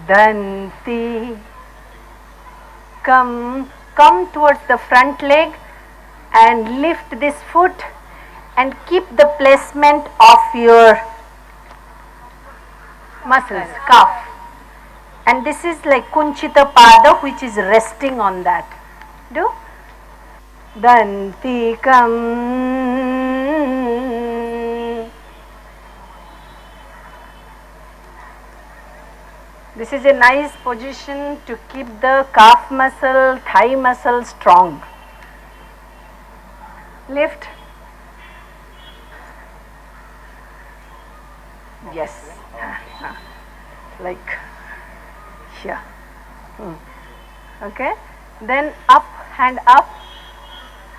Danti. Come towards the front leg and lift this foot and keep the placement of your muscles, calf. And this is like Kunchita Pada, which is resting on that. Do? Dantikam. This is a nice position to keep the calf muscle, thigh muscle strong. Lift. Yes. Like here. Okay. Then up, hand up.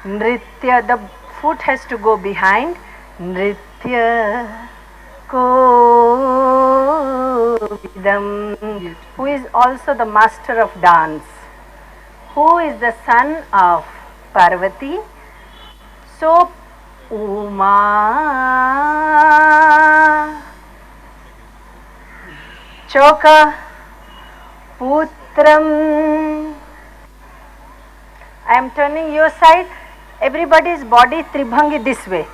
Nritya. The foot has to go behind. Nritya. Kovidam, who is also the master of dance, who is the son of Parvati. So, Uma Choka Putram. I am turning your side. Everybody's body Tribhangi this way.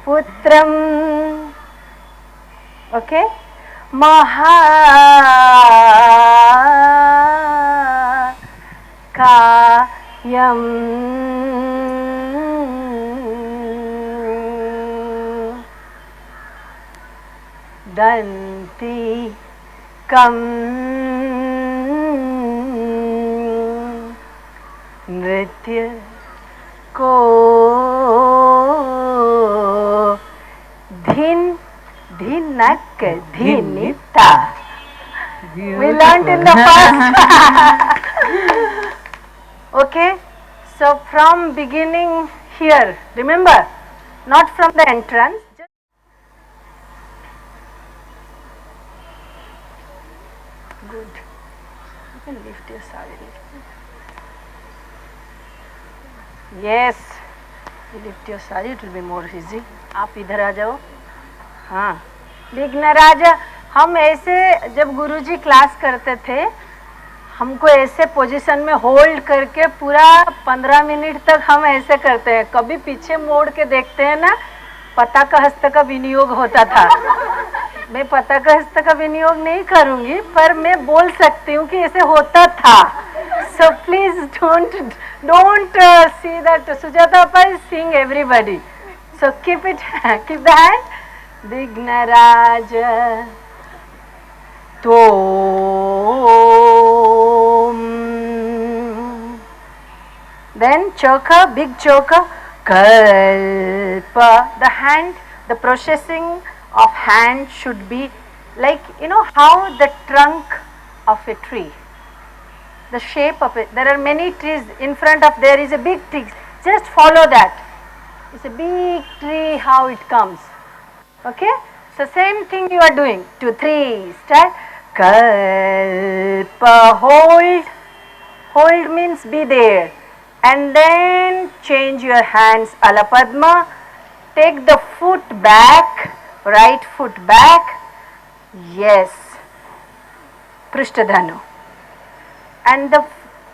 Putram. Okay. Maha Kayam. Danti Kam. Nritya Ko Dhin Dhinak Dhinita. We learned in the past. Okay. So from beginning here, remember, not from the entrance. Good. You can lift your sari. Yes. You lift your sari, it will be more easy. आप इधर आ जाओ. हाँ. विघ्नराज, हम ऐसे जब गुरुजी class करते थे, हमको ऐसे पोजीशन में होल्ड करके पूरा 15 मिनट तक हम ऐसे करते हैं. कभी पीछे मोड़ के देखते हैं ना, पता का हस्त का विनियोग होता था. मैं पता का हस्त का विनियोग नहीं करूंगी, पर मैं बोल सकती हूँ कि ऐसे होता था. So please don't see that. Sujata Appa is seeing everybody. So keep the hand. Vignaraja Tom. Then choka, big choka. Kalpa. The hand, the processing of hand should be like, you know how the trunk of a tree, the shape of it. There are many trees. In front of there is a big tree. Just follow that. It's a big tree, how it comes. Okay? So same thing you are doing. 2, 3, start. Kalpa, hold. Hold means be there. And then change your hands. Alapadma. Take the foot back. Right foot back. Yes. Prishtadhanu. And the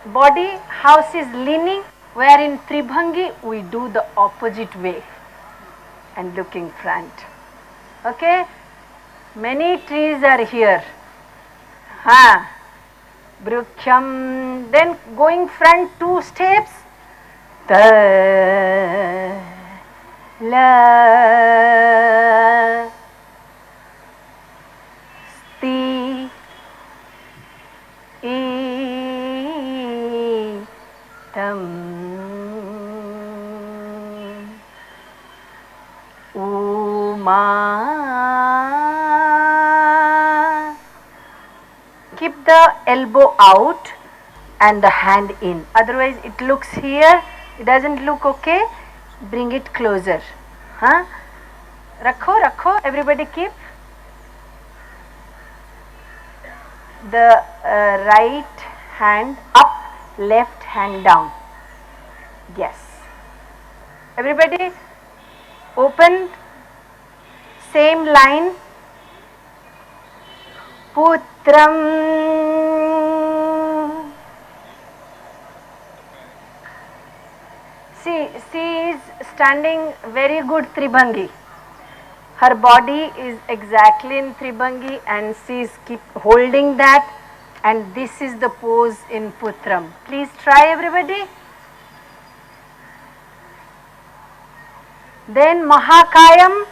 body, house is leaning, where in Tribhangi we do the opposite way and looking front. Okay? Many trees are here. Brukhyam. Then going front 2 steps. La Sti Tam Uma. Keep the elbow out and the hand in. Otherwise it looks here, it doesn't look okay. Bring it closer. Rakho, everybody keep. The right hand up, left hand down. Yes. Everybody open, same line. Putram. She is standing very good Tribhangi. Her body is exactly in Tribhangi and she is keep holding that, and this is the pose in Putram. Please try, everybody. Then Mahakayam,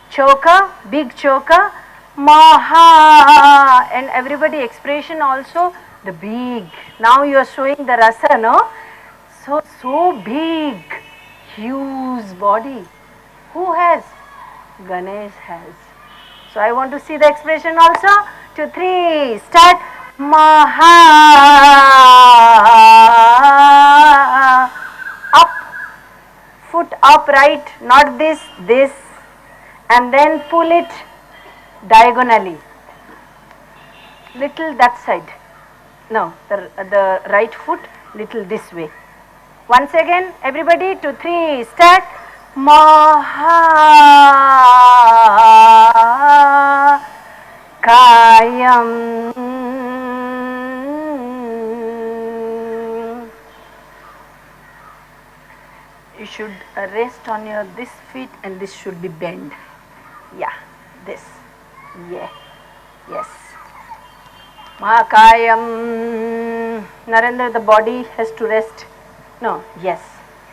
choker, big choker, Maha, and everybody expression also the big. Now you are showing the rasa, no? So big, huge body. Who has? Ganesh has. So I want to see the expression also. 2, 3, start. Maha, up, foot upright, not this, and then pull it diagonally, little that side. No, the right foot little this way. Once again, everybody, 2, 3, start. Maha Kayam. You should rest on your this feet and this should be bent. Yeah, this. Yeah, yes. Mahakayam. Narendra, the body has to rest. No, yes.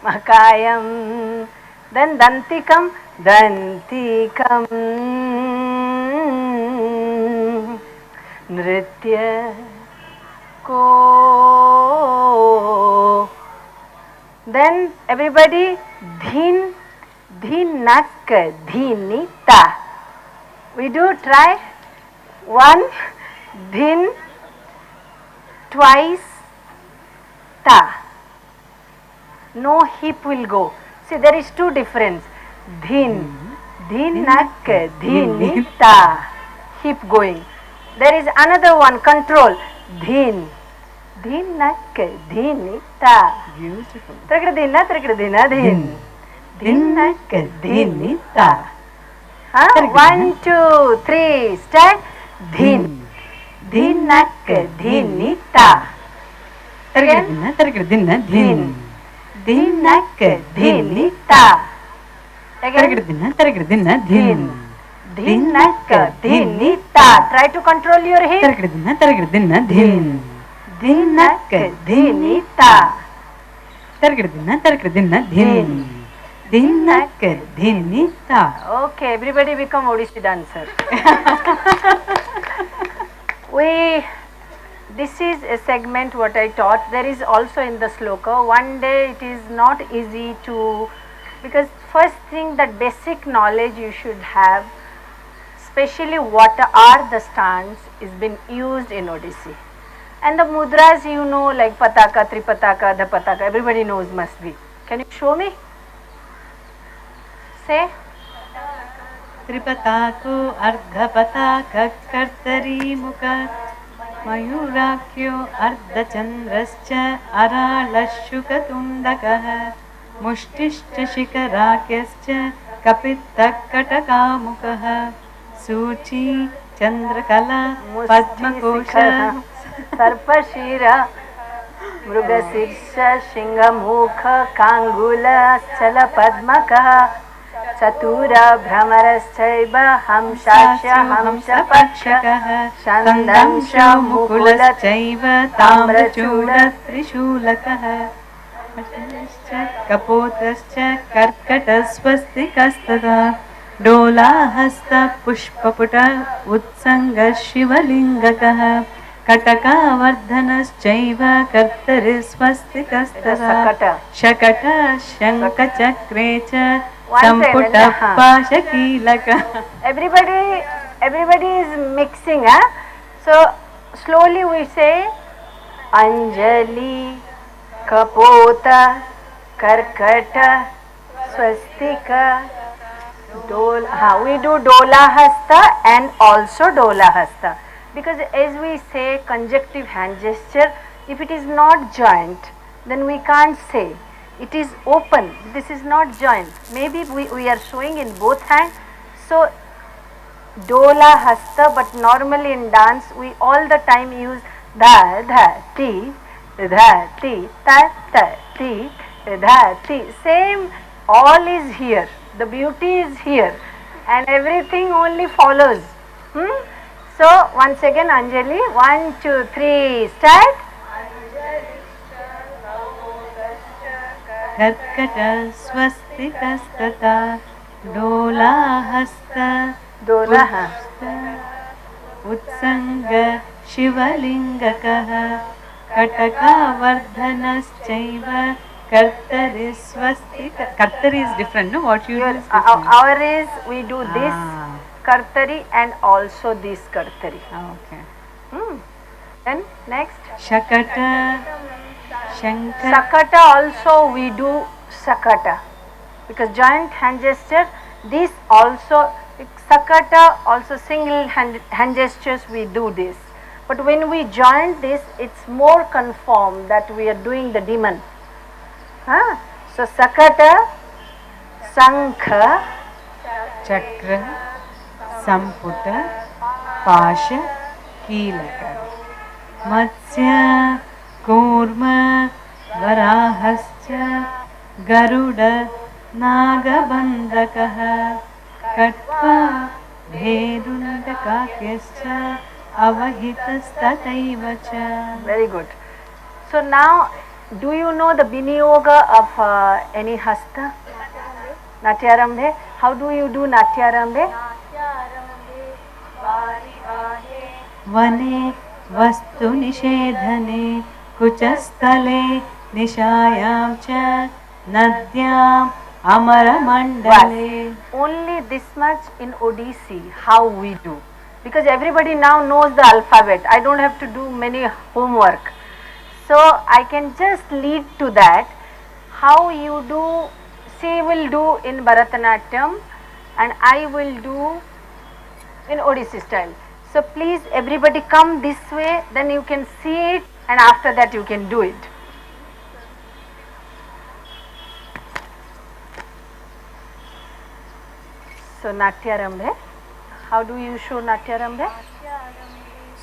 Mahakayam. Then Dantikam. Dantikam. Nritya ko. Then everybody, dhin, dhinak, dhinita. We do try. 1, dhin, twice, ta. No hip will go. See, there is 2 difference. Dhin, dhinak, dhinita. Hip going. There is another one, control. Dhin, dhinak, dhinita. Beautiful. Trikadina, dhin. Dhinak, dhinita. 1, 2, 3, start. Dhin, dhinak, dhinita. Again. Dhin. Dhinak, dhinita. Again. Dhin. Dhinak, dhinita. Try to control your hip. Dhin. Dhinak, dhinita. Dhin. Dhinak, dhinita. Okay, everybody become Odissi dancer. This is a segment what I taught. There is also in the sloka. One day it is not easy to, because first thing that basic knowledge you should have, especially what are the stands is been used in Odissi. And the mudras you know, like Pataka, Tripataka, Dhapataka, everybody knows must be. Can you show me? Say. Tripatako ardhapataka kartari mukha Mayurakyo ardhachandrascha aralashukatundakas Mushtischa shikarakyascha kapittakatakamukah Suchi chandrakala padmakosha Sarpashira Mrugasirsa Shingamukha Kangula Chala Padmaka Chatura Bhramaraschaiva Hamshasya Hamshapaksha Shandamsha Mukulaschaiva Tamrachuda Trishulakah Kapotascha Karkatasvastikastada Dolahasta Pushpaputa Utsanga Shivalingakah Katakavardhanaschaiva Kartarisvastikastada Shakata Shankachakrecha Samputa Pashakilaka. Everybody is mixing, huh? So slowly we say Anjali, Kapota, Karkata, Swastika, we do Dola Hasta and also Dola Hasta. Because as we say conjunctive hand gesture, if it is not joint, then we can't say. It is open. This is not joint. Maybe we are showing in both hands. So Dola hasta, but normally in dance we all the time use dha dha ti ta ta ti dha ti. Same, all is here. The beauty is here, and everything only follows. So once again, Anjali, 1, 2, 3, start. कर्कट स्वस्तिकस्तथा डोलाहस्त Dola, उत्सङ्ग शिवलिङ्गकः कटकावर्धनश्चैव कर्तरि स्वस्तिक. Kartari is different, no? What you do? our is we do this kartari and also this kartari. Okay. Then next. Shakata, Shankar. Sakata also we do sakata, because joint hand gesture. This also sakata also single hand gestures we do this. But when we join this, it's more conformed that we are doing the demon. So sakata, sankha, Chakra, Samputa, Pasha, Kilaka. Matsya, Kurma, Varahascha, Garuda, Nagabandakaha, Katva, Bhedundakakescha, Avahitastataivacha. Very good. So now, do you know the Biniyoga of any hasta? Natyarambhe. How do you do Natyarambhe? Vane vastu nishedhane kuchastale nishayam cha nadyam amaramandale. Only this much in Odissi, how we do. Because everybody now knows the alphabet. I don't have to do many homework. So I can just lead to that. How you do, she will do in Bharatanatyam and I will do in Odissi style. So please everybody come this way, then you can see it and after that you can do it. So Natyarambhe, how do you show Natyarambhe?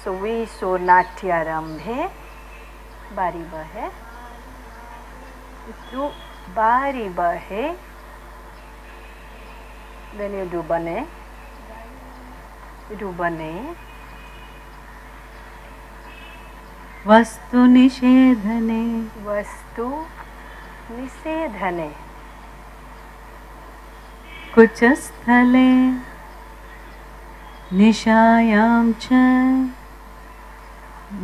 So we show Natyarambhe, Bari Bahe, do Bari Bahe, then you do Bane, you do Bane, Vastu nishedhane Vastu Nisedhane, कुचस्थले निशायां च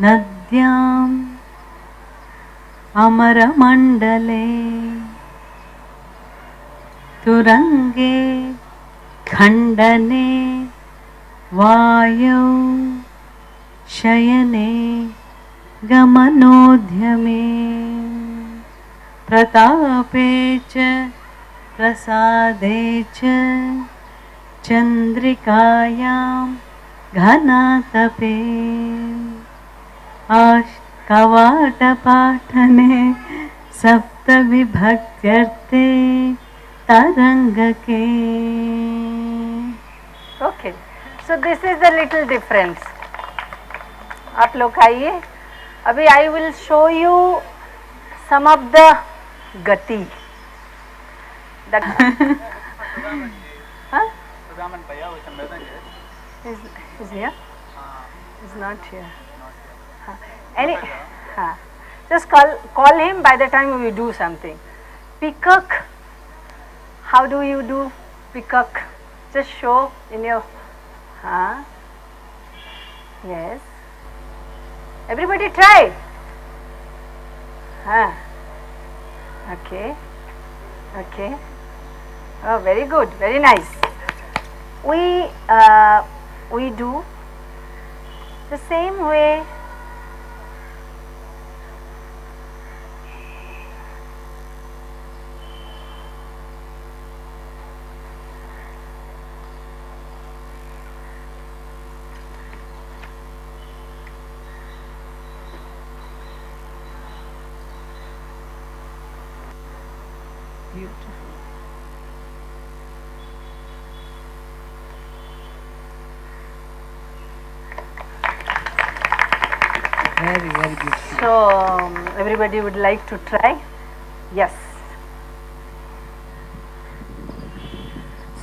नद्याम् अमरमण्डले तुरङ्गे खण्डने वायौ शयने गमनोद्यमे प्रतापे च प्रसादे च चन्द्रिकायां घनातपे कवाटपाठने सप्तविभक्त्यर्थे तरङ्गके. Okay, so this is the little difference. आप लोग आइए, अभी I will show you some of the gati. That huh? Is here? Is not here. Any? Just call him by the time we do something. Peacock. How do you do peacock? Just show in your. Yes. Everybody try. Okay. Okay. Oh, very good. Very nice. We do the same way. Beautiful. Very, very beautiful. So everybody would like to try? Yes.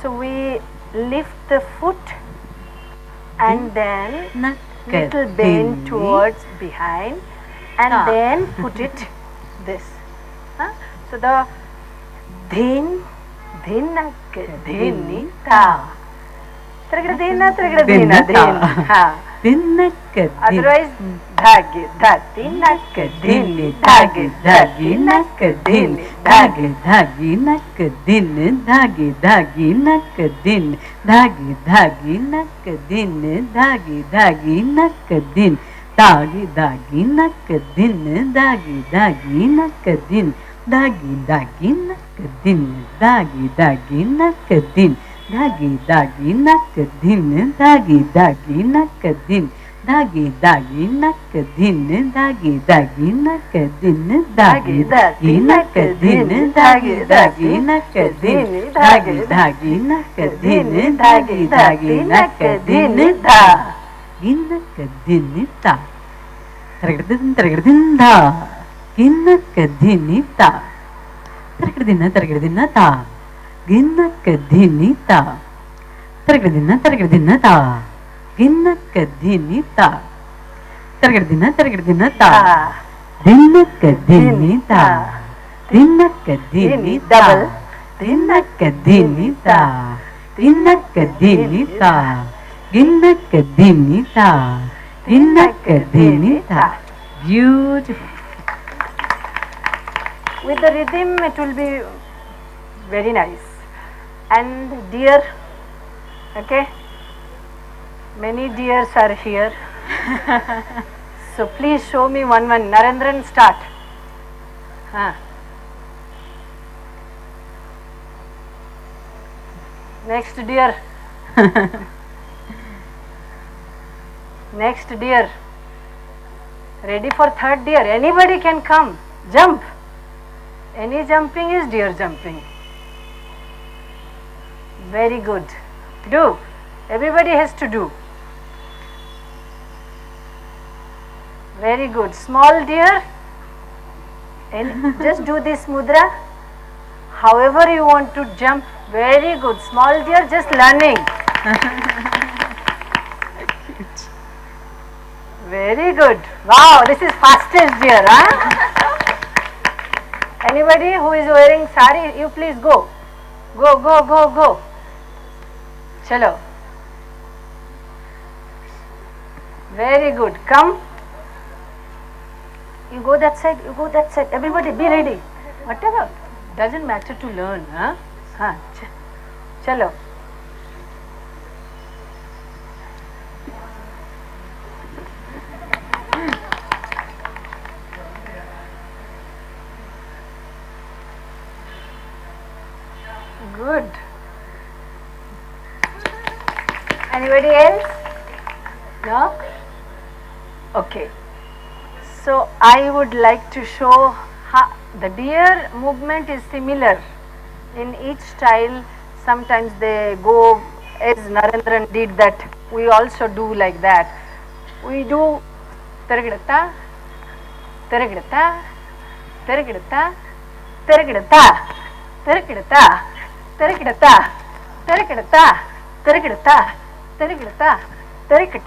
So we lift the foot and then little bend towards behind and then put it this. Huh? So the dhin, dhinak, dhinita. Tragradina, tragradina, dhin. Ha. Otherwise, dhage, dhati, nak, dhin, dhage, dhagi, nak, dhin, dhage, dhagi, nak, din, dhage, dhagi, nak, din, dhage, dhagi, nak, din, dhage, dhagi, nak, din, dhage, dhagi, nak, din, dhage, dhagi, nak, din, dhage, dhagi, nak, din, dhage, dhagi, nak, din, dhage, dhagi, nak, din, dhage, dhagi, nak, din, dhage, dhagi, nak, din, dhage, dhagi, nak, din, dhage, dhagi, nak, din, dhage, dhagi, nak, din, dhage, dhagi, nak, din, dhage, dhagi, nak, din, dha, ginak, dinita, tragradin, tragradin, dha, ginak, dinita, tragradina, tragradina, dha, ginak, dinita, tragradina, tragradina, dha, ginak, dinita, tragradina, tragradina, dha, dinak, dinita, dinak, dinita, dinak, dinita, dinak, dinita, ginak, dinita, dinak, dinita. Beautiful. With the rhythm it will be very nice. And deer, okay, many deers are here. So please show me one. Narendran, start. Next deer. Next deer. Ready for third deer? Anybody can come. Jump. Any jumping is deer jumping. Very good. Do. Everybody has to do. Very good. Small deer. And just do this mudra. However you want to jump. Very good. Small deer, just learning. Very good. Wow, this is fastest deer, huh? Anybody who is wearing sari, you please go. Go, go, go, go. Chalo. Very good. Come. You go that side, you go that side. Everybody be ready. Whatever. Doesn't matter to learn, huh? Chalo. Good. Anybody else? No? Okay. So I would like to show how the deer movement is similar in each style. Sometimes they go as Narendran did that. We also do like that. We do Tarigidata, Tarigidata, Tarigidata, Tarigidata, Tarigidata, Tarigidata, Tarigidata, Tarigidata, Tarigidata, Tarigidata, Tarigita,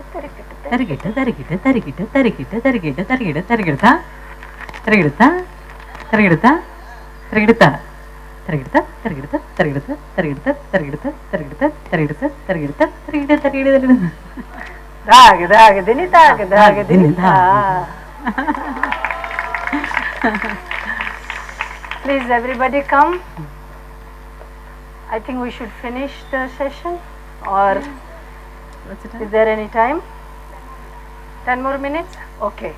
tarigita, tarigita, tarigita, tarigita, tarigita, tarigita, tarigita, tarigita, tarigita, tarigita, tarigita, tarigita, tarigita, tarigita, tarigita, tarigita, tarigita, tarigita, tarigita. Dhag, dhag, dinita, dhag, dinita. Please everybody come. I think we should finish the session, or is there any time? 10 more minutes? Okay.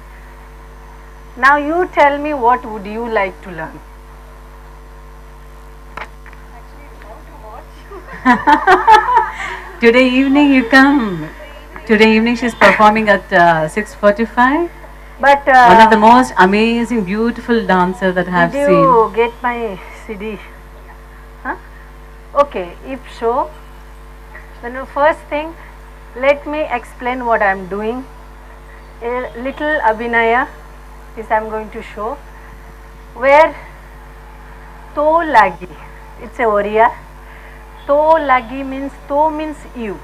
Now you tell me, what would you like to learn? Today evening you come. Today evening she is performing at 6:45. But one of the most amazing, beautiful dancer that I have did seen. you get my CD? Huh? Okay, if so, then the first thing, let me explain what I am doing. a little Abhinaya is I'm going to show, where to lagi, it's a Oriya. To lagi means, to means you.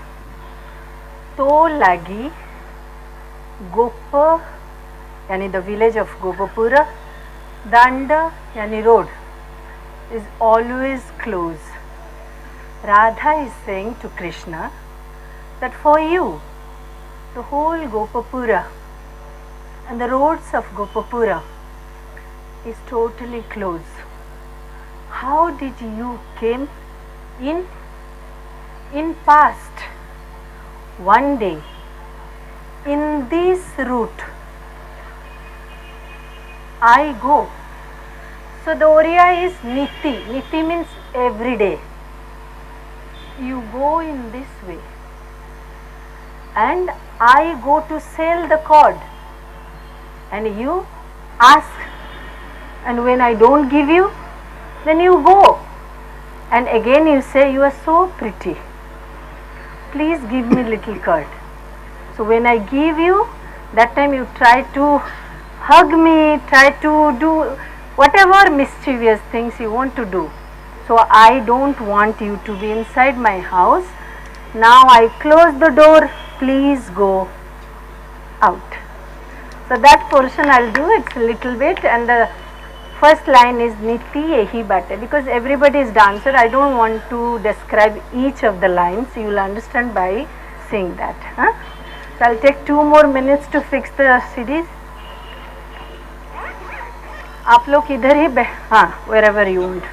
To lagi, Gopa, yani the village of Gopapura, Danda, yani road, is always closed. Radha is saying to Krishna that for you, the whole Gopapura and the roads of Gopapura is totally closed. How did you came in past? One day, in this route, I go. So the Oriya is Niti. Niti means every day. You go in this way, and I go to sell the cord, and you ask, and when I don't give you, then you go, and again you say, you are so pretty, please give me little curd. So when I give you, that time you try to hug me, try to do whatever mischievous things you want to do. So I don't want you to be inside my house. Now I close the door, please go out. So that portion I'll do, it's a little bit, and the first line is Niti Ehi Bate, because everybody is dancer. I don't want to describe each of the lines. You will understand by seeing that. Huh? So I'll take 2 more minutes to fix the CDs. आप लोग इधर ही हाँ, wherever you want.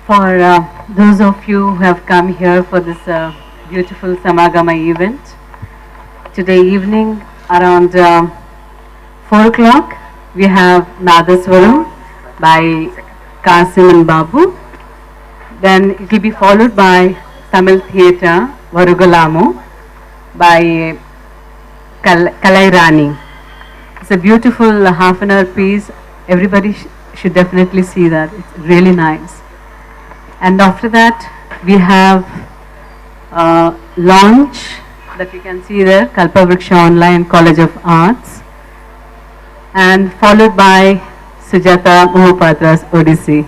For those of you who have come here for this beautiful Samagama event, today evening around 4 o'clock we have Nadaswaram by Kasim and Babu. Then it will be followed by Tamil Theatre Varugalamu by Kalairani. It's a beautiful half-an-hour piece. Everybody should definitely see that. It's really nice. And after that, we have launch that you can see there, Kalpavriksha Online College of Arts, and followed by Sujata Mohopatra's Odyssey.